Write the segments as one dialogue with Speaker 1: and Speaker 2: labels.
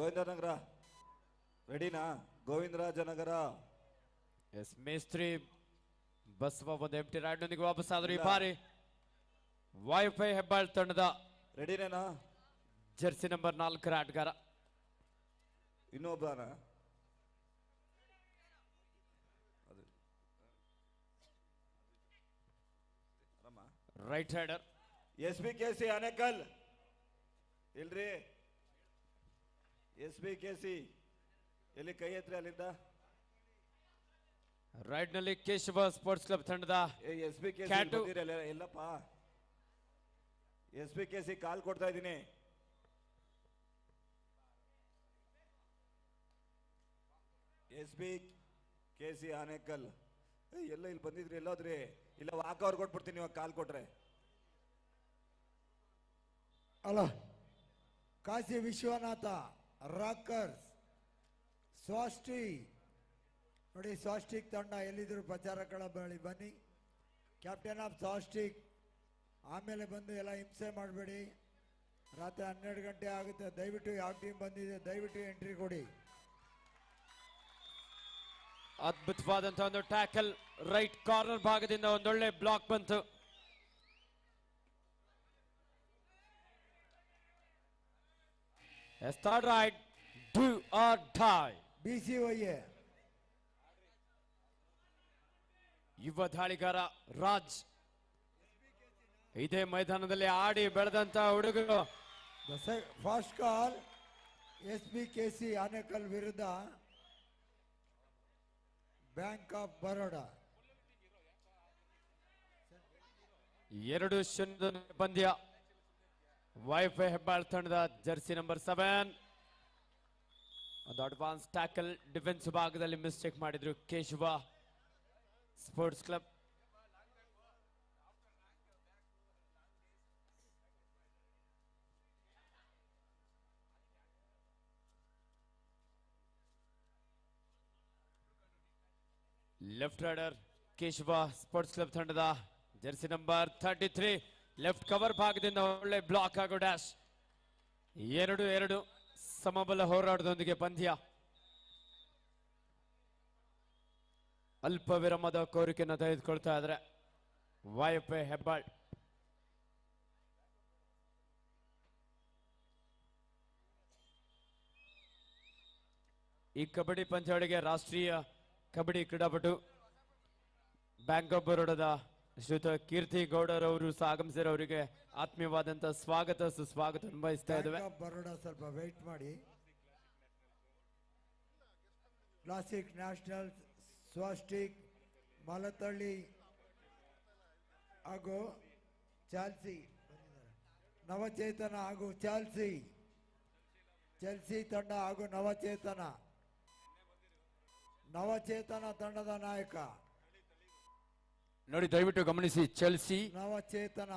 Speaker 1: ಗೋವಿಂದನಗರ ರೆಡಿನಾ? ಗೋವಿಂದರಾಜನಗರ.
Speaker 2: ಎಸ್ ಮೇಸ್ತ್ರಿ ಬಸವ ಒಂದು ಎಂಟಿ ರೈಡ್ನೊಂದಿಗೆ ವಾಪಸ್ ಆದ್ರು. ಈ ಬಾರಿ ವೈಫೈ ಹೆಬ್ಬಾಳ್ ತಂಡದ
Speaker 1: ರೆಡಿನೇನಾ?
Speaker 2: ಜರ್ಸಿ ನಂಬರ್ 4 ಆಟಗಾರ
Speaker 1: ಇನ್ನೊಬ್ಬನ
Speaker 2: ರೈಟ್ ಹ್ಯಾಂಡರ್
Speaker 1: SBKC ಆನೇಕಲ್ ಇಲ್ರಿ. SBKC ಎಲ್ಲಿ? ಕೈ ಎತ್ರಿ ಅಲ್ಲಿಂದ.
Speaker 2: ರೈಡ್ ನಲ್ಲಿ ಕೇಶವ ಸ್ಪೋರ್ಟ್ಸ್ ಕ್ಲಬ್ ತಂಡದ
Speaker 1: SBKC ಎಲ್ಲಪ್ಪ. SBKC ಕಾಲ್ ಕೊಡ್ತಾ ಇದ್ದೀನಿ. SBKC ಆನೇಕಲ್ ಎಲ್ಲ ಇಲ್ಲಿ ಬಂದಿದ್ರಿ. ಎಲ್ಲೋದ್ರಿ? ಇಲ್ಲ ವಾಕ್ ಅವ್ರು ಕೊಟ್ಬಿಡ್ತೀನಿ ಇವಾಗ ಕಾಲ್ ಕೊಟ್ರೆ.
Speaker 3: ಅಲ್ಲ, ಕಾಶಿ ವಿಶ್ವನಾಥ ರಾಕರ್ಸ್ ಸ್ವಾಸ್ಟಿ ನೋಡಿ. ಸ್ವಾಸ್ಟಿಕ್ ತಂಡ ಎಲ್ಲಿದ್ರು ಪ್ರಚಾರಗಳ ಬಳಿ ಬನ್ನಿ. ಕ್ಯಾಪ್ಟನ್ ಆಫ್ ಸ್ವಾಸ್ಟಿಕ್ ಆಮೇಲೆ ಬಂದು ಎಲ್ಲ ಹಿಂಸೆ ಮಾಡಬೇಡಿ. ರಾತ್ರಿ 12 ಗಂಟೆ ಆಗುತ್ತೆ. ದಯವಿಟ್ಟು ಯಾವ ಟೀಮ್ ಬಂದಿದೆ ದಯವಿಟ್ಟು ಎಂಟ್ರಿ ಕೊಡಿ.
Speaker 2: ಅದ್ಭುತವಾದಂತಹ ಒಂದು ಟ್ಯಾಕಲ್ ರೈಟ್ ಕಾರ್ನರ್ ಭಾಗದಿಂದ ಒಂದೊಳ್ಳೆ ಬ್ಲಾಕ್ ಬಂತು. Start right, do or die.
Speaker 3: BCOA
Speaker 2: ಯುವ ದಾಳಿಗಾರ ರಾಜ್ ಇದೇ ಮೈದಾನದಲ್ಲಿ ಆಡಿ ಬೆಳೆದಂತ ಹುಡುಗರು.
Speaker 3: ಫಾಸ್ಟ್ ಕಾಲ್ SBKC ಆನೇಕಲ್ ವಿರುದ್ಧ ಬ್ಯಾಂಕ್ ಆಫ್ ಬರೋಡಾ
Speaker 2: 2-0 ಪಂದ್ಯ. ವೈಫೈ ಹೆಬ್ಬಾಳ್ ತಂಡದ ಜರ್ಸಿ ನಂಬರ್ 7 ಒಂದು ಅಡ್ವಾನ್ಸ್ ಟ್ಯಾಕಲ್ ಡಿಫೆನ್ಸ್ ಭಾಗದಲ್ಲಿ ಮಿಸ್ಟೇಕ್ ಮಾಡಿದ್ರು Keshava sports club. Left raider Keshava sports club ತಂಡದ ಜರ್ಸಿ ನಂಬರ್ 33 ಲೆಫ್ಟ್ ಕವರ್ ಭಾಗದಿಂದ ಒಳ್ಳೆ ಬ್ಲಾಕ್ ಹಾಗೂ ಡ್ಯಾಶ್. 2-2 ಸಮಬಲ ಹೋರಾಟದೊಂದಿಗೆ ಪಂದ್ಯ. ಅಲ್ಪ ವಿರಾಮದ ಕೋರಿಕೆಯನ್ನು ತೆಗೆದುಕೊಳ್ತಾ ಇದ್ರೆ ವೈಫೈ ಹೆಬ್ಬಾಳ್. ಈ ಕಬಡ್ಡಿ ಪಂದ್ಯಾವಳಿಗೆ ರಾಷ್ಟ್ರೀಯ ಕಬಡ್ಡಿ ಕ್ರೀಡಾಪಟು ಬ್ಯಾಂಕ್ ಆಫ್ ಬರೋಡಾದ ಶ್ರೀಯುತ ಕೀರ್ತಿ ಗೌಡರವರು ಆಗಮಿಸಿರೋರಿಗೆ ಆತ್ಮೀಯವಾದಂತ ಸ್ವಾಗತ ಸುಸ್ವಾಗತ ಅನ್ವಯಿಸ್ತಾ ಇದ್ದೇವೆ.
Speaker 3: ಬರೋಡಾ ಸ್ವಲ್ಪ ವೆಯ್ಟ್ ಮಾಡಿ. ಕ್ಲಾಸಿಕ್ ನ್ಯಾಷನಲ್ ಸ್ವಾಸ್ಟಿಕ್ ಮಲತಳ್ಳಿ ಹಾಗೂ ಚಾಲ್ಸಿ ನವಚೇತನ ಹಾಗೂ ಚೆಲ್ಸಿ ತಂಡ ಹಾಗೂ ನವಚೇತನ ತಂಡದ ನಾಯಕ
Speaker 4: ನೋಡಿ, ದಯವಿಟ್ಟು ಗಮನಿಸಿ. ಚೆಲ್ಸಿ
Speaker 3: ನವಚೇತನ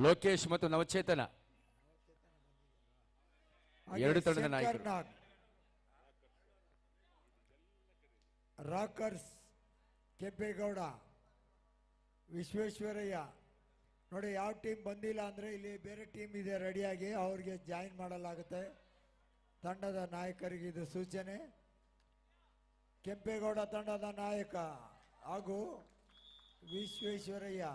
Speaker 4: ಲೋಕೇಶ್ ಮತ್ತು ನವಚೇತನ ಎರಡು ತಂಡದ ನಾಯಕರು.
Speaker 3: ರಾಕರ್ಸ್ ಕೆಂಪೇಗೌಡ ವಿಶ್ವೇಶ್ವರಯ್ಯ. ನೋಡಿ, ಯಾವ ಟೀಮ್ ಬಂದಿಲ್ಲ ಅಂದರೆ ಇಲ್ಲಿ ಬೇರೆ ಟೀಮ್ ಇದೆ ರೆಡಿಯಾಗಿ, ಅವ್ರಿಗೆ ಜಾಯಿನ್ ಮಾಡಲಾಗುತ್ತೆ. ತಂಡದ ನಾಯಕರಿಗೆ ಇದು ಸೂಚನೆ. ಕೆಂಪೇಗೌಡ ತಂಡದ ನಾಯಕ ಹಾಗೂ ವಿಶ್ವೇಶ್ವರಯ್ಯ.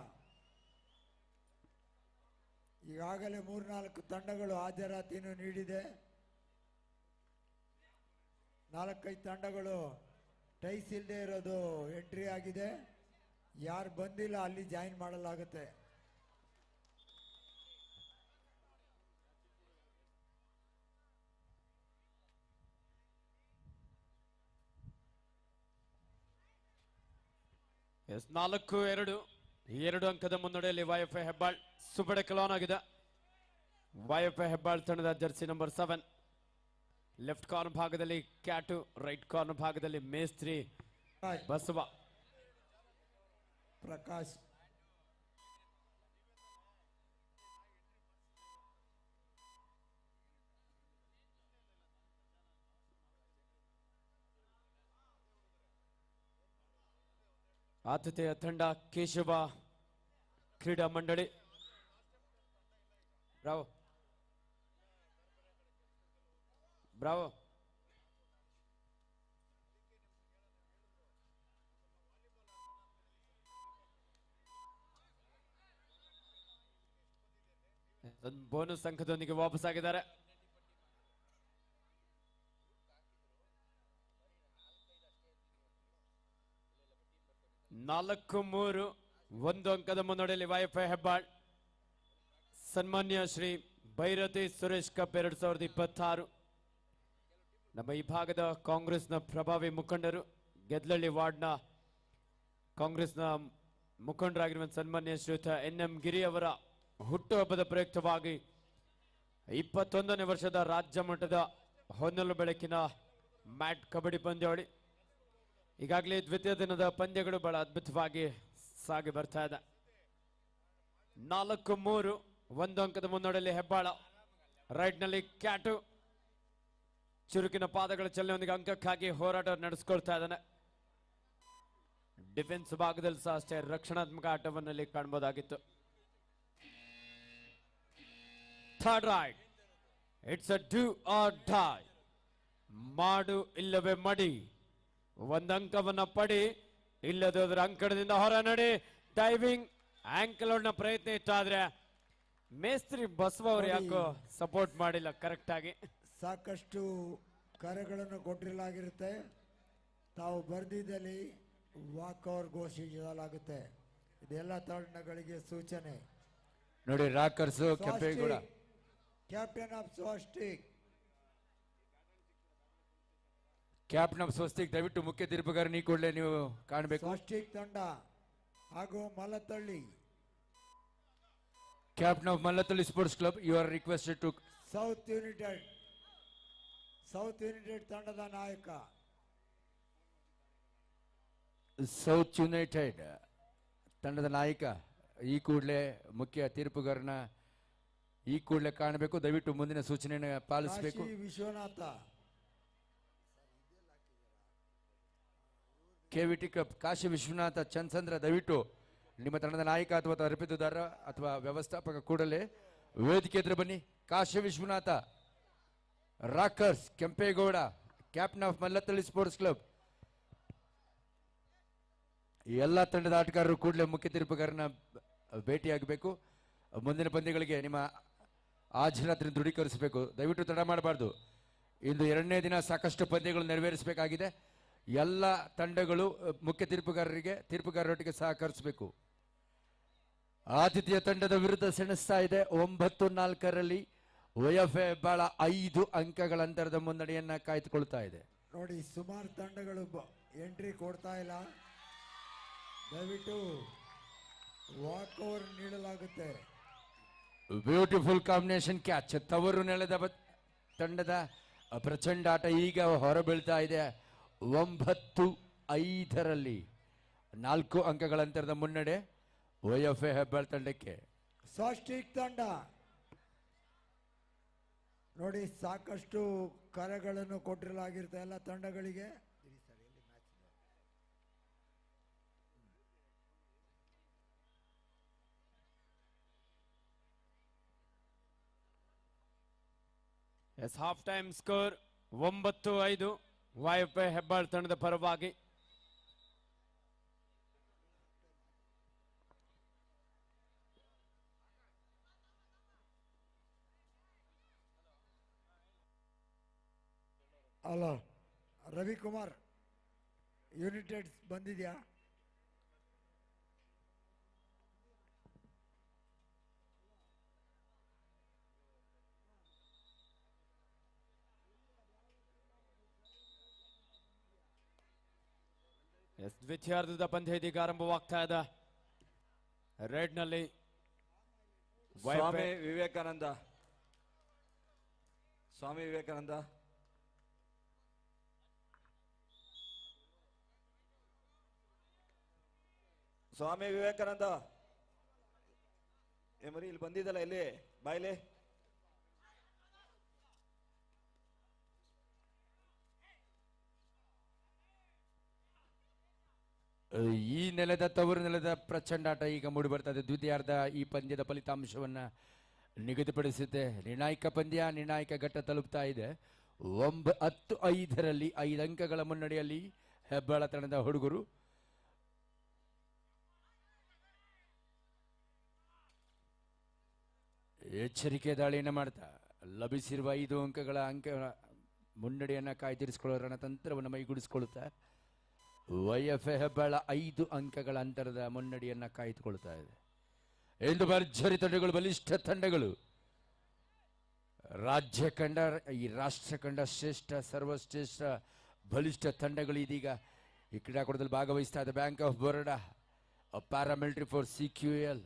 Speaker 3: ಈಗಾಗಲೇ 3-4 ತಂಡಗಳು ಹಾಜರಾತಿಯನ್ನು ನೀಡಿದೆ. 4-5 ತಂಡಗಳು ಟೈಸ್ ಇಲ್ಲದೆ ಇರೋದು ಎಂಟ್ರಿ ಆಗಿದೆ. ಯಾರು ಬಂದಿಲ್ಲ ಅಲ್ಲಿ ಜಾಯಿನ್ ಮಾಡಲಾಗುತ್ತೆ.
Speaker 2: ಎಸ್ 4-2 ಅಂಕದ ಮುನ್ನಡೆಯಲ್ಲಿ ವೈಫೈ ಹೆಬ್ಬಾಳ್ ಸುಬಡೆ ಕಲಾನ್ ಆಗಿದೆ. ವೈಫೈ ಹೆಬ್ಬಾಳ್ ತಂಡದ ಜರ್ಸಿ ನಂಬರ್ 7 ಲೆಫ್ಟ್ ಕಾರ್ನರ್ ಭಾಗದಲ್ಲಿ ಕ್ಯಾಟು, ರೈಟ್ ಕಾರ್ನರ್ ಭಾಗದಲ್ಲಿ ಮೇಸ್ತ್ರಿ ಬಸವ
Speaker 3: ಪ್ರಕಾಶ್.
Speaker 2: ಆತಿಥೇಯ ತಂಡ ಕೇಶವ ಕ್ರೀಡಾ ಮಂಡಳಿ. ಬ್ರಾವೋ ಬ್ರಾವೋ ಬೋನಸ್ ಅಂಕದೊಂದಿಗೆ ವಾಪಸ್ಸಾಗಿದ್ದಾರೆ. ನಾಲ್ಕು ಮೂರು ಒಂದು ಅಂಕದ ಮುನ್ನಡೆಯಲ್ಲಿ ವೈಎಫ್ಐ ಹೆಬ್ಬಾಳ್. ಸನ್ಮಾನ್ಯ ಶ್ರೀ ಭೈರತಿ ಸುರೇಶ್ ಕಪ್ 2026 ನಮ್ಮ ಈ ಭಾಗದ ಕಾಂಗ್ರೆಸ್ನ ಪ್ರಭಾವಿ ಮುಖಂಡರು, ಗೆದ್ಲಳ್ಳಿ ವಾರ್ಡ್ನ ಕಾಂಗ್ರೆಸ್ನ ಮುಖಂಡರಾಗಿರುವಂತಹ ಸನ್ಮಾನ್ಯ ಶ್ರೀಯುತ NM ಗಿರಿ ಅವರ ಹುಟ್ಟುಹಬ್ಬದ ಪ್ರಯುಕ್ತವಾಗಿ 21ನೇ ವರ್ಷದ ರಾಜ್ಯ ಮಟ್ಟದ ಹೊನ್ನಲು ಬೆಳಕಿನ ಮ್ಯಾಟ್ ಕಬಡ್ಡಿ ಪಂದ್ಯಾವಳಿ. ಈಗಾಗಲೇ ದ್ವಿತೀಯ ದಿನದ ಪಂದ್ಯಗಳು ಬಹಳ ಅದ್ಭುತವಾಗಿ ಸಾಗಿ ಬರ್ತಾ ಇದೆ. 4-3 ಒಂದು ಅಂಕದ ಮುನ್ನಡೆಯಲ್ಲಿ ಹೆಬ್ಬಾಳ. ರೈಟ್ ನಲ್ಲಿ ಕ್ಯಾಟು ಚುರುಕಿನ ಪಾದಗಳ ಚಲನೆಯೊಂದಿಗೆ ಅಂಕಕ್ಕಾಗಿ ಹೋರಾಟ ನಡೆಸಿಕೊಳ್ತಾ ಇದ್ದಾನೆ. ಡಿಫೆನ್ಸ್ ಭಾಗದಲ್ಲಿ ಸಹ ಅಷ್ಟೇ ರಕ್ಷಣಾತ್ಮಕ ಆಟವನ್ನಲ್ಲಿ ಕಾಣಬಹುದಾಗಿತ್ತು. Third right, it's a do or die. ಮಾಡು ಇಲ್ಲವೇ ಮಡಿ. ಒಂದು ಅಂಕವನ್ನ ಪಡಿ, ಇಲ್ಲದೋದ್ರ ಅಂಕಣದಿಂದ ಹೊರ ನಡಿ. ಡೈವಿಂಗ್ ಆಂಕಲ್ ನ ಪ್ರಯತ್ನ ಇಟ್ಟಾದ್ರೆ ಮೇಸ್ತ್ರಿ ಬಸವ ಅವರು ಯಾಕೋ ಸಪೋರ್ಟ್ ಮಾಡಿಲ್ಲ ಕರೆಕ್ಟ್ ಆಗಿ.
Speaker 3: ಸಾಕಷ್ಟು ಕರೆಗಳನ್ನು ಕೊಟ್ಟಿರಲಾಗಿರುತ್ತೆ. ತಾವು ಬರ್ದಿದ್ದಲ್ಲಿ ವಾಕ್ ಓವರ್ ಘೋಷಿಸಲಾಗುತ್ತೆ. ಇದೆಲ್ಲ ತಂಡಗಳಿಗೆ ಸೂಚನೆ.
Speaker 4: ನೋಡಿ Rockers Kempegowda
Speaker 3: captain of Swastik.
Speaker 4: Captain of Swastik ದಯವಿಟ್ಟು ಮುಖ್ಯ ತೀರ್ಪುಗಾರ ಈ ಕೂಡಲೇ ನೀವು ಕಾಣಬೇಕು.
Speaker 3: ಸ್ವಾಸ್ಟಿಕ್ ತಂಡ ಹಾಗೂ Mallathalli.
Speaker 4: Captain of Mallathalli sports club, you are requested to.
Speaker 3: South United ತಂಡದ ನಾಯಕ.
Speaker 4: ಸೌತ್ ಯುನೈಟೆಡ್ ತಂಡದ ನಾಯಕ ಈ ಕೂಡಲೇ ಮುಖ್ಯ ತೀರ್ಪುಗಾರನ ಈ ಕೂಡಲೇ ಕಾಣಬೇಕು. ದಯವಿಟ್ಟು ಮುಂದಿನ ಸೂಚನೆಯನ್ನು ಪಾಲಿಸಬೇಕು.
Speaker 3: ಕಾಶಿ ವಿಶ್ವನಾಥ.
Speaker 4: ಕೆವಿಟಿ ಕಪ್ ಕಾಶಿ ವಿಶ್ವನಾಥ ಚಂದ್ಸಂದ್ರ, ದಯವಿಟ್ಟು ನಿಮ್ಮ ತಂಡದ ನಾಯಕ ಅಥವಾ ತರಬೇತುದಾರ ಅಥವಾ ವ್ಯವಸ್ಥಾಪಕ ಕೂಡಲೇ ವೇದಿಕೆ ಎದುರು ಬನ್ನಿ. Kashi Vishwanatha, Rockers Kempegowda, captain of Mallathalli sports club. ಎಲ್ಲ ತಂಡದ ಆಟಗಾರರು ಕೂಡಲೇ ಮುಖ್ಯ ತೀರ್ಪುಗಾರನ ಭೇಟಿಯಾಗಬೇಕು. ಮುಂದಿನ ಪಂದ್ಯಗಳಿಗೆ ನಿಮ್ಮ ಹಾಜರಾತಿನ ದೃಢೀಕರಿಸಬೇಕು. ದಯವಿಟ್ಟು ತಡ ಮಾಡಬಾರ್ದು. ಇಂದು ಎರಡನೇ ದಿನ ಸಾಕಷ್ಟು ಪಂದ್ಯಗಳು ನೆರವೇರಿಸಬೇಕಾಗಿದೆ. ಎಲ್ಲ ತಂಡಗಳು ಮುಖ್ಯ ತೀರ್ಪುಗಾರರೊಟ್ಟಿಗೆ ಸಹಕರಿಸಬೇಕು. ಆತಿಥ್ಯ ತಂಡದ ವಿರುದ್ಧ ಸೆಣಸ್ತಾ ಇದೆ 9-4 ವೈಎಫ್ಐ ಹೆಬ್ಬಾಳ 5 ಅಂಕಗಳ ಅಂತರದ ಮುನ್ನಡೆಯನ್ನ ಕಾಯ್ದುಕೊಳ್ತಾ ಇದೆ.
Speaker 3: ನೋಡಿ, ಸುಮಾರು ತಂಡಗಳು ಎಂಟ್ರಿ ಕೊಡ್ತಾ ಇಲ್ಲ. ದಯವಿಟ್ಟು ವಾಕ್ ಓವರ್ ನೀಡಲಾಗುತ್ತೆ.
Speaker 4: Beautiful combination catch. ತವರು ನೆಲದ ತಂಡದ ಪ್ರಚಂಡ ಆಟ ಈಗ ಹೊರಬೀಳ್ತಾ ಇದೆ. 9-5 4 ಅಂಕಗಳ ಅಂತರದ ಮುನ್ನಡೆ ವೈಎಫ್ಐ ಹೆಬ್ಬಾಳ್ ತಂಡಕ್ಕೆ.
Speaker 3: ಸ್ವಾಸ್ಟಿಕ್ ತಂಡ ನೋಡಿ, ಸಾಕಷ್ಟು ಕರೆಗಳನ್ನು ಕೊಟ್ಟಿರಲಾಗಿರುತ್ತೆ ಎಲ್ಲ ತಂಡಗಳಿಗೆ.
Speaker 2: Yes, half time score 9-5 YFI Hebbal ತಂಡದ ಪರವಾಗಿ.
Speaker 3: ಅಲ್ಲ, ರವಿಕುಮಾರ್ ಯುನೈಟೆಡ್ ಬಂದಿದ್ಯಾ?
Speaker 2: ಎಸ್, ದ್ವಿತೀಯಾರ್ಧದ ಪಂದ್ಯ ಇದೀಗ ಆರಂಭವಾಗ್ತಾ ಇದೆ. ರೆಡ್ ನಲ್ಲಿ
Speaker 1: ಸ್ವಾಮಿ ವಿವೇಕಾನಂದ. ಸ್ವಾಮಿ ವಿವೇಕಾನಂದ ಸ್ವಾಮಿ ವಿವೇಕಾನಂದ ಮರಿ ಇಲ್ಲಿ ಬಂದಿದ್ದಲ್ಲ, ಇಲ್ಲಿ ಬಾಯ್ಲೆ.
Speaker 4: ಈ ನೆಲದ ತವರು ನೆಲದ ಪ್ರಚಂಡಾಟ ಈಗ ಮೂಡಿ ಬರ್ತಾ ಇದೆ. ದ್ವಿತೀಯಾರ್ಧ ಈ ಪಂದ್ಯದ ಫಲಿತಾಂಶವನ್ನ ನಿಗದಿಪಡಿಸುತ್ತೆ. ನಿರ್ಣಾಯಕ ಪಂದ್ಯ ನಿರ್ಣಾಯಕ ಘಟ್ಟ ತಲುಪ್ತಾ ಇದೆ. 9-5 5 ಅಂಕಗಳ ಮುನ್ನಡೆಯಲ್ಲಿ ಹೆಬ್ಬಾಳ ತಂಡದ ಹುಡುಗರು. ಎಚ್ಚರಿಕೆ ದಾಳಿಯನ್ನು ಮಾಡ್ತಾ ಲಭಿಸಿರುವ 5 ಅಂಕಗಳ ಮುನ್ನಡೆಯನ್ನು ಕಾಯ್ದಿರಿಸಿಕೊಳ್ಳೋ ರಣತಂತ್ರವನ್ನು ಮೈಗೂಡಿಸಿಕೊಳ್ಳುತ್ತಾ ವೈಎಫ್ಎ ಹೆಬ್ಬಾಳ 5 ಅಂಕಗಳ ಅಂತರದ ಮುನ್ನಡೆಯನ್ನು ಕಾಯ್ದುಕೊಳ್ತಾ ಇದೆ. ಎಂದು ಭರ್ಜರಿ ತಂಡಗಳು, ಬಲಿಷ್ಠ ತಂಡಗಳು, ರಾಜ್ಯ ಕಂಡ ಈ ರಾಷ್ಟ್ರ ಕಂಡ ಶ್ರೇಷ್ಠ ಸರ್ವಶ್ರೇಷ್ಠ ಬಲಿಷ್ಠ ತಂಡಗಳು ಇದೀಗ ಈ ಕ್ರೀಡಾಕೂಟದಲ್ಲಿ ಭಾಗವಹಿಸ್ತಾ ಇದೆ. Bank of Baroda, paramilitary force, CQL,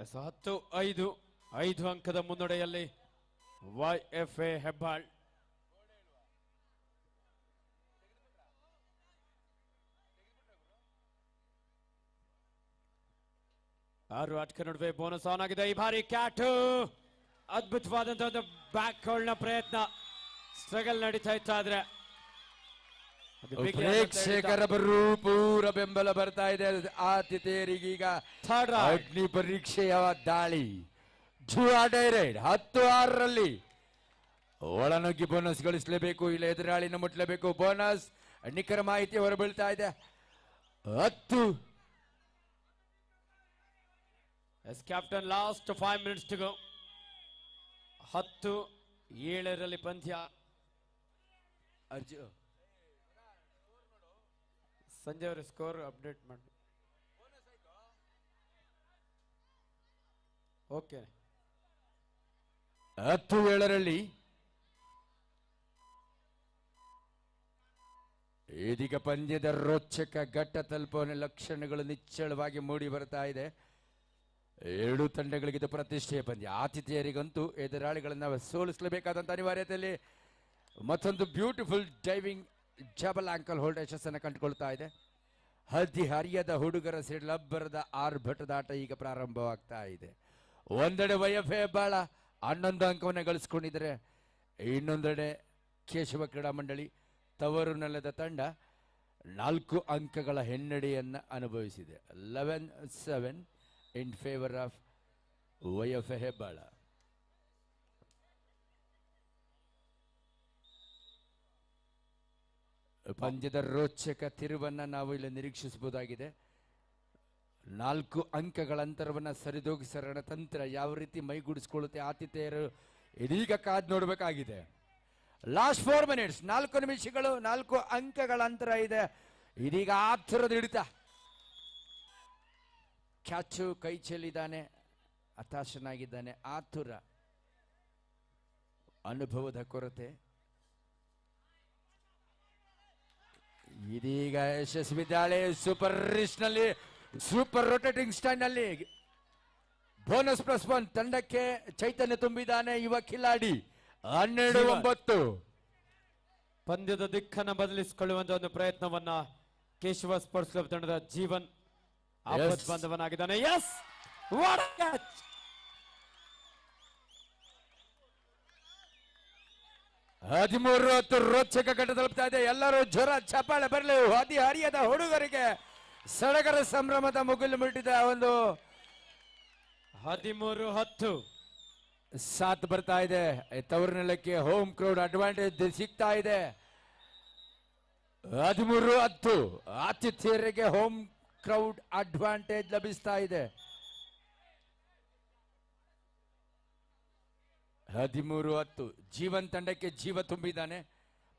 Speaker 2: ಎಸ್ 10-5 ಅಂಕದ ಮುನ್ನಡೆಯಲ್ಲಿ YFA ಹೆಬ್ಬಾಳ್. ಆರು ಆಟಕ ನಡುವೆ ಬೋನಸ್ ಆನ್ ಆಗಿದೆ. ಈ ಬಾರಿ ಕ್ಯಾಟು ಅದ್ಭುತವಾದಂತಹ ಒಂದು ಬ್ಯಾಕ್ ಹೋಲ್ಡ್ ನ ಪ್ರಯತ್ನ, ಸ್ಟ್ರಗಲ್ ನಡೀತಾ ಇತ್ತು. ಆದ್ರೆ
Speaker 4: ಪ್ರೇಕ್ಷಕರ ಪೂರ ಬೆಂಬಲ ಬರ್ತಾ ಇದೆ. ಆತಿಥೇಯರಿಗೀಗ ಅಗ್ನಿ ಪರೀಕ್ಷೆಯ ದಾಳಿ. ಜುವಾ ಡೈರೆಕ್ಟ್ 10-6ರಲ್ಲಿ ಒಳನುಗ್ಗಿ ಬೋನಸ್ ಗಳಿಸಲೇಬೇಕು, ಇಲ್ಲ ಎದುರಾಳಿನ ಮುಟ್ಟಲೇಬೇಕು. ಬೋನಸ್ ನಿಖರ ಮಾಹಿತಿ ಹೊರಬೀಳ್ತಾ ಇದೆ. 10
Speaker 2: yes captain, last 5 minutes to go. 10-7ರಲ್ಲಿ ಪಂದ್ಯ. ಸಂಜಯ್ ಅವರ ಸ್ಕೋರ್ ಅಪ್ಡೇಟ್ ಮಾಡಿ. ಓಕೆ,
Speaker 4: 10-7ರಲ್ಲಿ ಇದೀಗ ಪಂದ್ಯದ ರೋಚಕ ಘಟ್ಟ ತಲುಪುವ ಲಕ್ಷಣಗಳು ನಿಚ್ಚಳವಾಗಿ ಮೂಡಿ ಬರ್ತಾ ಇದೆ. 2 ತಂಡಗಳಿಗಿದು ಪ್ರತಿಷ್ಠೆಯ ಪಂದ್ಯ. ಆತಿಥೇಯರಿಗಂತೂ ಎದುರಾಳಿಗಳನ್ನು ಸೋಲಿಸಲೇಬೇಕಾದಂಥ ಅನಿವಾರ್ಯತೆಯಲ್ಲಿ ಮತ್ತೊಂದು ಬ್ಯೂಟಿಫುಲ್ ಡೈವಿಂಗ್ ಜಬಲ್ ಆಂಕಲ್ ಹೋಲ್ಡ್ ಯಶಸ್ಸನ್ನು ಕಂಡುಕೊಳ್ತಾ ಇದೆ. ಹರಿಯದ ಹುಡುಗರ ಸಿಡ್ಲಬ್ಬರದ ಆರ್ಭಟದಾಟ ಈಗ ಪ್ರಾರಂಭವಾಗ್ತಾ ಇದೆ. ಒಂದೆಡೆ YFA ಹೆಬ್ಬಾಳ 11 ಅಂಕವನ್ನು ಗಳಿಸ್ಕೊಂಡಿದ್ದಾರೆ. ಇನ್ನೊಂದೆಡೆ ಕೇಶವ ಕ್ರೀಡಾ ಮಂಡಳಿ ತವರು ನೆಲದ ತಂಡ 4 ಅಂಕಗಳ ಹಿನ್ನಡೆಯನ್ನು ಅನುಭವಿಸಿದೆ. 11-7 in favor of YFA Hebbal. ಪಂದ್ಯದ ರೋಚಕ ತಿರುವನ್ನ ನಾವು ಇಲ್ಲಿ ನಿರೀಕ್ಷಿಸಬಹುದಾಗಿದೆ. 4 ಅಂಕಗಳ ಅಂತರವನ್ನು ಸರಿದೂಗಿಸ ರಣತಂತ್ರ ಯಾವ ರೀತಿ ಮೈಗೂಡಿಸಿಕೊಳ್ಳುತ್ತೆ ಆತಿಥೇಯರು ಇದೀಗ ಕಾದ್ ನೋಡಬೇಕಾಗಿದೆ. ಲಾಸ್ಟ್ 4 minutes, 4 ನಿಮಿಷಗಳು, 4 ಅಂಕಗಳ ಅಂತರ ಇದೆ. ಇದೀಗ ಆತುರದ ಹಿಡಿತ. ಕ್ಯಾಚು ಕೈ ಚೆಲ್ಲಿದ್ದಾನೆ, ಹತಾಶನಾಗಿದ್ದಾನೆ. ಆತುರ, ಅನುಭವದ ಕೊರತೆ. ಇದೀಗ ಯಶಸ್ವಿ ದಾಳಿ. ಸೂಪರ್ ರಿಚ್ ನಲ್ಲಿ, ಸೂಪರ್ ರೊಟೇಟಿಂಗ್ ಸ್ಟ್ಯಾಂಡ್ ನಲ್ಲಿ ಬೋನಸ್ +1 ತಂಡಕ್ಕೆ ಚೈತನ್ಯ ತುಂಬಿದ್ದಾನೆ ಯುವ ಕಿಲಾಡಿ. 12-9
Speaker 2: ಪಂದ್ಯದ ದಿಕ್ಕನ್ನು ಬದಲಿಸಿಕೊಳ್ಳುವಂತಹ ಒಂದು ಪ್ರಯತ್ನವನ್ನ ಕೇಶವ ಸ್ಪೋರ್ಟ್ಸ್ ಕ್ಲಬ್ ತಂಡದ ಜೀವನ್ ಆಪತ್ ಬಾಂಧವನಾಗಿದ್ದಾನೆ. Yes, what a catch!
Speaker 4: 13-10 ರೋಚಕ ಘಟ್ಟ ತಲುಪ್ತಾ ಇದೆ. ಎಲ್ಲರೂ ಜ್ವರ ಚಪ್ಪಾಳೆ ಬರಲಿ. ಹರಿಯದ ಹುಡುಗರಿಗೆ ಸಡಗರ ಸಂಭ್ರಮದ ಮುಗಿಲು ಮುಟ್ಟಿದ ಒಂದು
Speaker 2: 13-10
Speaker 4: ಸಾಥ್ ಬರ್ತಾ ಇದೆ. ತವರು ನೆಲಕ್ಕೆ ಹೋಮ್ ಕ್ರೌಡ್ ಅಡ್ವಾಂಟೇಜ್ ಸಿಗ್ತಾ ಇದೆ. 13-10 ಆತಿಥೇಯರಿಗೆ ಹೋಮ್ ಕ್ರೌಡ್ ಅಡ್ವಾಂಟೇಜ್ ಲಭಿಸ್ತಾ ಇದೆ. 13-10 ಜೀವನ್ ತಂಡಕ್ಕೆ ಜೀವ ತುಂಬಿದ್ದಾನೆ.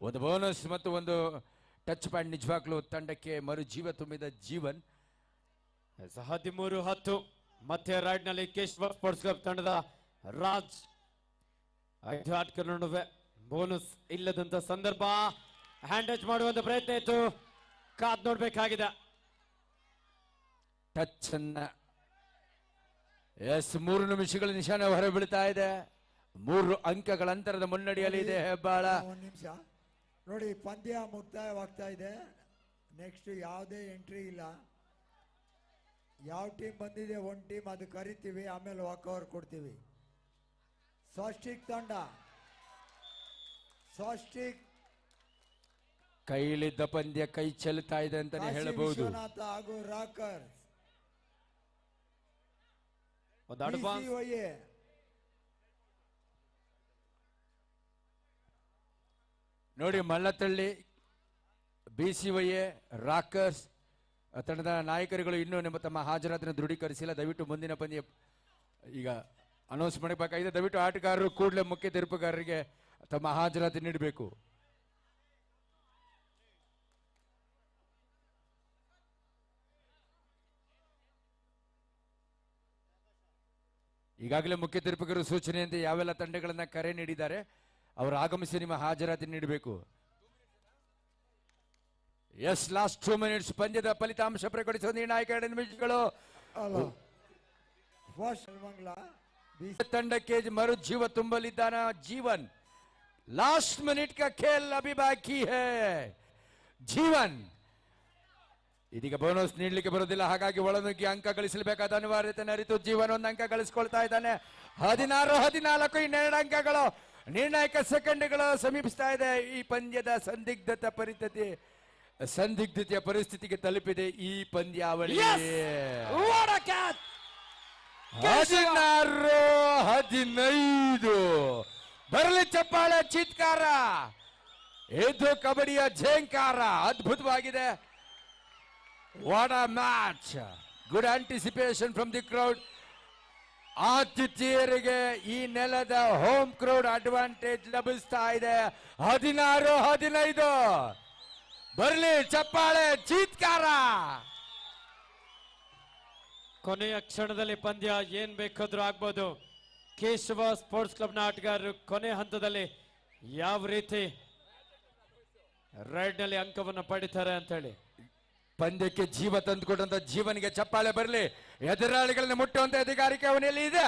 Speaker 4: ಒಂದು ಬೋನಸ್ ಮತ್ತು ಒಂದು ಟಚ್ ಪಾಯಿಂಟ್ ನಿಜವಾಗ್ಲೂ ತಂಡಕ್ಕೆ ಮರು ಜೀವ ತುಂಬಿದ ಜೀವನ್.
Speaker 2: 13-10 ಮತ್ತೆ ರೈಡ್ ನಲ್ಲಿ ಕೇಶವ ಸ್ಪೋರ್ಟ್ಸ್ ಕ್ಲಬ್ ತಂಡದ ರಾಜ್. 5 ಆಟಗಾರರ ನಡುವೆ ಬೋನಸ್ ಇಲ್ಲದಂತ ಸಂದರ್ಭ. ಹ್ಯಾಂಡೇಜ್ ಮಾಡುವಂತ ಪ್ರಯತ್ನ ಇತ್ತು, ಕಾದ್ ನೋಡ್ಬೇಕಾಗಿದೆ.
Speaker 4: ಟಚ್ ಅನ್ನ 3 ನಿಮಿಷಗಳ ನಿಶಾನೆ ಹೊರಬೀಳ್ತಾ ಇದೆ. 3 ಅಂಕಗಳ ಅಂತರದ ಮುನ್ನಡೆಯಲ್ಲಿ ಇದೆ ಹೆಬ್ಬಾಳ.
Speaker 3: 1 ನಿಮಿಷ ನೋಡಿ, ಪಂದ್ಯ ಮುಕ್ತಾಯವಾಗ್ತಾ ಇದೆ. ನೆಕ್ಸ್ಟ್ ಯಾವುದೇ ಎಂಟ್ರಿ ಇಲ್ಲ. ಯಾವ ಟೀಮ್ ಬಂದಿದೆ, 1 ಟೀಮ್ ಅದು ಕರಿತೀವಿ, ಆಮೇಲೆ ವಾಕವರ್ ಕೊಡ್ತೀವಿ. ಸ್ವಾಸ್ಟಿಕ್ ತಂಡ, ಸ್ವಾಸ್ಟಿಕ್
Speaker 4: ಕೈಲಿದ್ದ ಪಂದ್ಯ ಕೈ ಚೆಲ್ತಾ ಇದೆ ಅಂತಾನೆ ಹೇಳಬಹುದು.
Speaker 3: ವಿಶ್ವನಾಥ ಹಾಗೂ ರಾಕರ್ಸ್.
Speaker 2: ಒಂದು ಅಡ್ವಾನ್ಸ್
Speaker 4: ನೋಡಿ, ಮಲ್ಲತಳ್ಳಿ, BCYA, ರಾಕರ್ಸ್, ತಂಡದ ನಾಯಕರುಗಳು ಇನ್ನೂ ತಮ್ಮ ಹಾಜರಾತಿನ ದೃಢೀಕರಿಸಿಲ್ಲ. ದಯವಿಟ್ಟು ಮುಂದಿನ ಪಂದ್ಯ ಈಗ ಅನೌನ್ಸ್ ಮಾಡಬೇಕಾಗಿದೆ. ದಯವಿಟ್ಟು ಆಟಗಾರರು ಕೂಡಲೇ ಮುಖ್ಯ ತೀರ್ಪುಗಾರರಿಗೆ ತಮ್ಮ ಹಾಜರಾತಿ ನೀಡಬೇಕು. ಈಗಾಗಲೇ ಮುಖ್ಯ ತೀರ್ಪುಗಾರರು ಸೂಚನೆಯಂತೆ ಯಾವೆಲ್ಲ ತಂಡಗಳನ್ನ ಕರೆ ನೀಡಿದ್ದಾರೆ ಅವರು ಆಗಮಿಸಿ ನಿಮ್ಮ ಹಾಜರಾತಿ ನೀಡಬೇಕು. ಎಸ್, ಲಾಸ್ಟ್ 2 minutes ಪಂದ್ಯದ ಫಲಿತಾಂಶ ಪ್ರಕಟಿಸುವ ನಿರ್ಣಾಯಕ 2 ನಿಮಿಷಗಳು. ತಂಡಕ್ಕೆ ಮರುಜೀವ ತುಂಬಲಿದ್ದಾನ ಜೀವನ್. ಲಾಸ್ಟ್ ಮಿನಿಟ್ का खेल अभी बाकी है. ಜೀವನ್ ಇದೀಗ ಬೋನಸ್ ನೀಡಲಿಕ್ಕೆ ಬರೋದಿಲ್ಲ, ಹಾಗಾಗಿ ಒಳನುಗ್ಗಿ ಅಂಕ ಗಳಿಸಬೇಕಾದ ಅನಿವಾರ್ಯತೆ ಅರಿತು ಜೀವನ್ ಒಂದು ಅಂಕ ಗಳಿಸಿಕೊಳ್ತಾ ಇದ್ದಾನೆ. 16-14 ಇನ್ನೆರಡು ಅಂಕಗಳು. ನಿರ್ಣಾಯಕ ಸೆಕೆಂಡ್ಗಳು ಸಮೀಪಿಸ್ತಾ ಇದೆ. ಈ ಪಂದ್ಯದ ಸಂದಿಗ್ಧತೆಯ ಪರಿಸ್ಥಿತಿಗೆ ತಲುಪಿದೆ ಈ ಪಂದ್ಯಾವಳಿ. 16-15 ಬರಲಿ ಚಪ್ಪಾಳೆ, ಚೀತ್ಕಾರ. ಇದು ಕಬಡ್ಡಿಯ ಝೇಂಕಾರ. ಅದ್ಭುತವಾಗಿದೆ. What a match. Good anticipation from the crowd. ಆತಿಥ್ಯರಿಗೆ ಈ ನೆಲದ ಹೋಮ್ ಕ್ರೌಡ್ ಅಡ್ವಾಂಟೇಜ್ ಲಭಿಸ್ತಾ ಇದೆ. 16-15 ಬರಲಿ ಚಪ್ಪಾಳೆ, ಚೀತ್ಕಾರ.
Speaker 2: ಕೊನೆಯ ಕ್ಷಣದಲ್ಲಿ ಪಂದ್ಯ ಏನ್ ಬೇಕಾದ್ರೂ ಆಗ್ಬೋದು. ಕೇಶವ ಸ್ಪೋರ್ಟ್ಸ್ ಕ್ಲಬ್ನ ಆಟಗಾರರು ಕೊನೆ ಹಂತದಲ್ಲಿ ಯಾವ ರೀತಿ ರೈಡ್ ನಲ್ಲಿ ಅಂಕವನ್ನು ಪಡಿತಾರೆ ಅಂತ ಹೇಳಿ
Speaker 4: ಪಂದ್ಯಕ್ಕೆ ಜೀವ ತಂದುಕೊಟ್ಟಂತ ಜೀವನಿಗೆ ಚಪ್ಪಾಳೆ ಬರಲಿ. ಎದುರಾಳಿಗಳನ್ನ ಮುಟ್ಟುವಂತ ಅಧಿಕಾರಿಕೆ ಅವನಲ್ಲಿ ಇದೆ.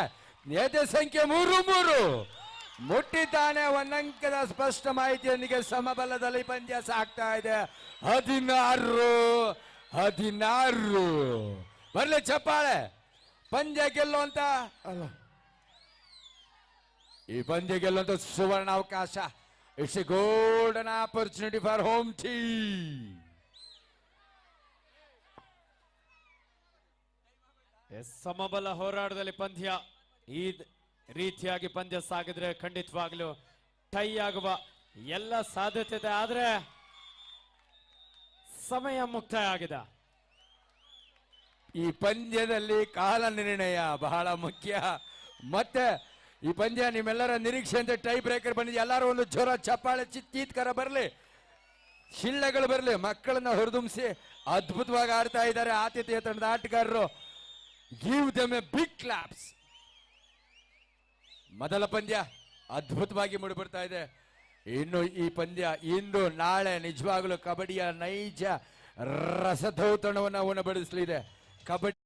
Speaker 4: ಎದೆ ಸಂಖ್ಯೆ 3 ಮುಟ್ಟಿದ್ದಾನೆ. ಒಂದಂಕದ ಸ್ಪಷ್ಟ ಮಾಹಿತಿಯೊಂದಿಗೆ ಸಮಬಲದಲ್ಲಿ ಪಂದ್ಯ ಸಾಗ್ತಾ ಇದೆ. 16-16 ಬರಲಿ ಚಪ್ಪಾಳೆ. ಪಂದ್ಯ ಗೆಲ್ಲುವಂತ ಈ ಪಂದ್ಯ ಗೆಲ್ಲುವಂತ ಸುವರ್ಣ ಅವಕಾಶ. It's a golden opportunity for home team.
Speaker 2: ಸಮಬಲ ಹೋರಾಟದಲ್ಲಿ ಪಂದ್ಯ ಈ ರೀತಿಯಾಗಿ ಪಂದ್ಯ ಸಾಗಿದ್ರೆ ಖಂಡಿತವಾಗ್ಲೂ ಟೈ ಆಗುವ ಎಲ್ಲ ಸಾಧ್ಯತೆ ಇದೆ. ಆದ್ರೆ ಸಮಯ ಮುಕ್ತಾಯ ಆಗಿದೆ.
Speaker 4: ಈ ಪಂದ್ಯದಲ್ಲಿ ಕಾಲ ನಿರ್ಣಯ ಬಹಳ ಮುಖ್ಯ. ಮತ್ತೆ ಈ ಪಂದ್ಯ ನಿಮ್ಮೆಲ್ಲರ ನಿರೀಕ್ಷೆಯಂತೆ ಟೈ ಬ್ರೇಕರ್ ಬಂದಿದೆ. ಎಲ್ಲರೂ ಒಂದು ಜೋರ ಚಪ್ಪಾಳೆ, ಚೀತ್ಕಾರ ಬರಲಿ, ಶಿಳ್ಳೆಗಳು ಬರಲಿ. ಮಕ್ಕಳನ್ನ ಹೊರದುಂಬಿಸಿ ಅದ್ಭುತವಾಗಿ ಆಡ್ತಾ ಇದ್ದಾರೆ ಆತಿಥ್ಯ ತಂಡದ ಆಟಗಾರರು. Give them a big claps. ಮೊದಲ ಪಂದ್ಯ ಅದ್ಭುತವಾಗಿ ಮೂಡಿಬರ್ತಾ ಇದೆ. ಇನ್ನು ಈ ಪಂದ್ಯ ಇಂದು ನಾಳೆ ನಿಜವಾಗಲೂ ಕಬಡ್ಡಿಯ ನೈಜ ರಸದೌತಣವನ್ನು ಉಣಬಡಿಸಲಿದೆ. ಕಬಡ್ಡಿ